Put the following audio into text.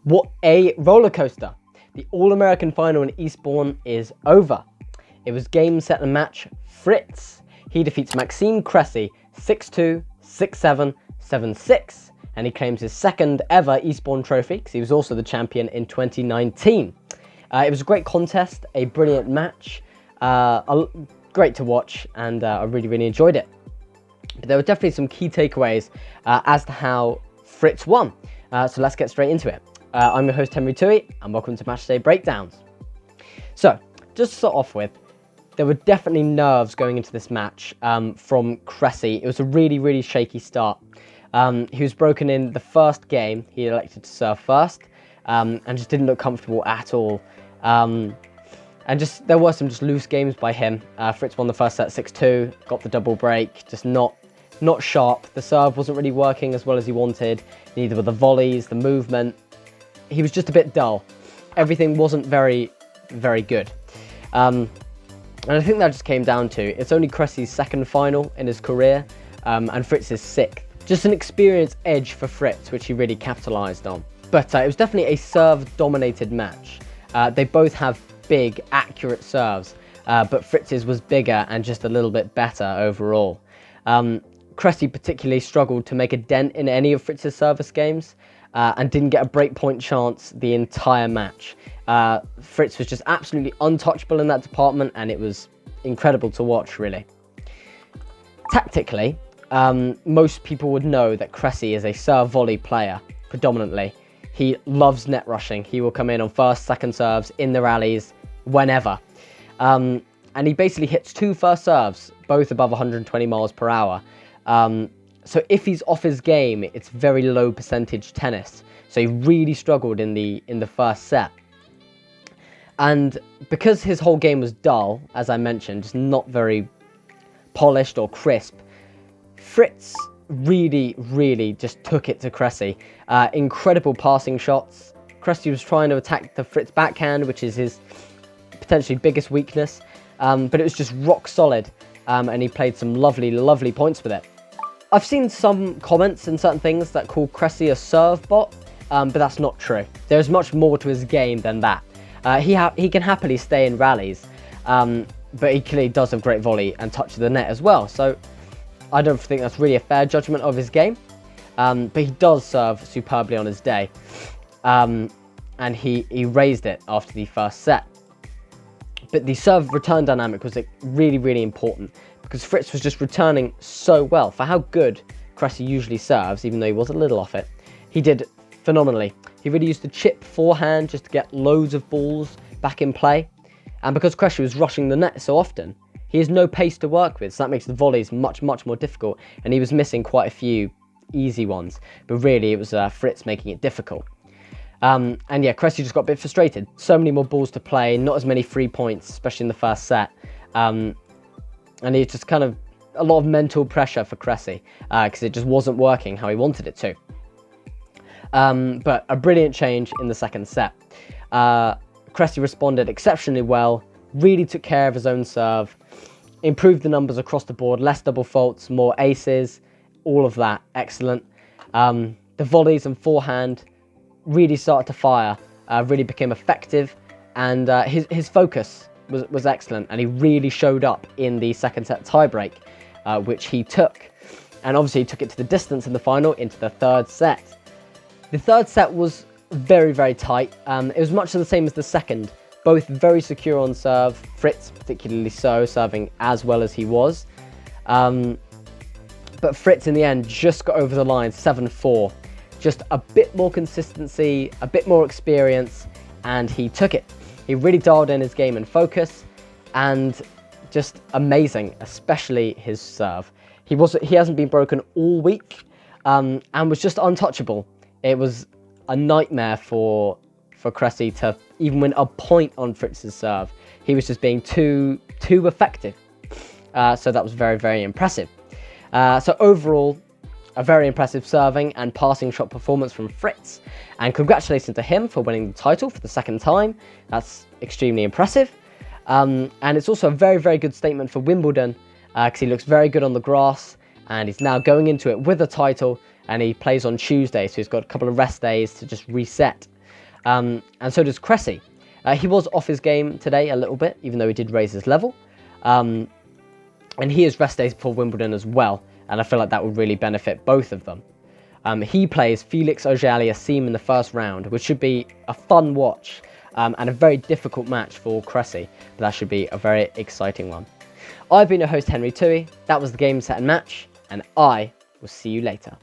What a roller coaster. The All-American final in Eastbourne is over. It was game, set and match Fritz. He defeats Maxime Cressy 6-2, 6-7, 7-6, and he claims his second ever Eastbourne trophy because he was also the champion in 2019. It was a great contest, a brilliant match, great to watch, and I really enjoyed it. But there were definitely some key takeaways as to how Fritz won. So let's get straight into it. I'm your host Henry Tui, and welcome to Matchday Breakdowns. So, just to start off with, there were definitely nerves going into this match from Cressy. It was a really shaky start. He was broken in the first game. He elected to serve first and just didn't look comfortable at all. And there were some loose games by him. Fritz won the first set 6-2, got the double break, just not sharp. The serve wasn't really working as well as he wanted. Neither were the volleys, the movement. He was just a bit dull. Everything wasn't very good. And I think that just came down to, it's only Cressy's second final in his career, and Fritz's sixth. Just an experience edge for Fritz, which he really capitalised on. But it was definitely a serve-dominated match. They both have big, accurate serves, but Fritz's was bigger and just a little bit better overall. Cressy particularly struggled to make a dent in any of Fritz's service games, and didn't get a breakpoint chance the entire match. Fritz was just absolutely untouchable in that department, and it was incredible to watch, really. Tactically, most people would know that Cressy is a serve volley player, predominantly. He loves net rushing. He will come in on first, second serves, in the rallies, whenever. And he basically hits two first serves, both above 120 miles per hour. So if he's off his game, it's very low percentage tennis. So he really struggled in the first set. And because his whole game was dull, as I mentioned, just not very polished or crisp, Fritz really just took it to Cressy. Incredible passing shots. Cressy was trying to attack the Fritz backhand, which is his potentially biggest weakness, but it was just rock solid, and he played some lovely points with it. I've seen some comments and certain things that call Cressy a serve bot, but that's not true. There's much more to his game than that. He can happily stay in rallies, but he clearly does have great volley and touch of the net as well. So I don't think that's really a fair judgment of his game, but he does serve superbly on his day, and he raised it after the first set. But the serve return dynamic was really important, because Fritz was just returning so well. For how good Cressy usually serves, even though he was a little off it, he did phenomenally. He really used the chip forehand just to get loads of balls back in play. And because Cressy was rushing the net so often, he has no pace to work with, so that makes the volleys much more difficult. And he was missing quite a few easy ones, but really it was Fritz making it difficult. And yeah, Cressy just got a bit frustrated. So many more balls to play, not as many free points, especially in the first set. And it's just kind of a lot of mental pressure for Cressy, because it just wasn't working how he wanted it to. But a brilliant change in the second set. Cressy responded exceptionally well, really took care of his own serve, improved the numbers across the board, less double faults, more aces, all of that, excellent. The volleys and forehand really started to fire, really became effective, and his focus was excellent, and he really showed up in the second set tiebreak, which he took. And obviously he took it to the distance in the final into the third set. The third set was very tight. It was much the same as the second. Both very secure on serve, Fritz particularly so, serving as well as he was. But Fritz in the end just got over the line 7-4. Just a bit more consistency, a bit more experience, and he took it. He really dialed in his game and focus, and just amazing, especially his serve. He hasn't been broken all week, and was just untouchable. It was a nightmare for Cressy to even win a point on Fritz's serve. He was just being too effective. So that was very impressive. So overall, a very impressive serving and passing shot performance from Fritz. And congratulations to him for winning the title for the second time. That's extremely impressive. And it's also a very good statement for Wimbledon, because he looks very good on the grass, and he's now going into it with a title, and he plays on Tuesday, so he's got a couple of rest days to just reset. And so does Cressy. He was off his game today a little bit, even though he did raise his level. And he has rest days before Wimbledon as well, and I feel like that would really benefit both of them. He plays Felix Auger-Aliassime in the first round, which should be a fun watch and a very difficult match for Cressy, but that should be a very exciting one. I've been your host, Henry Toohey. That was the Game, Set and Match, and I will see you later.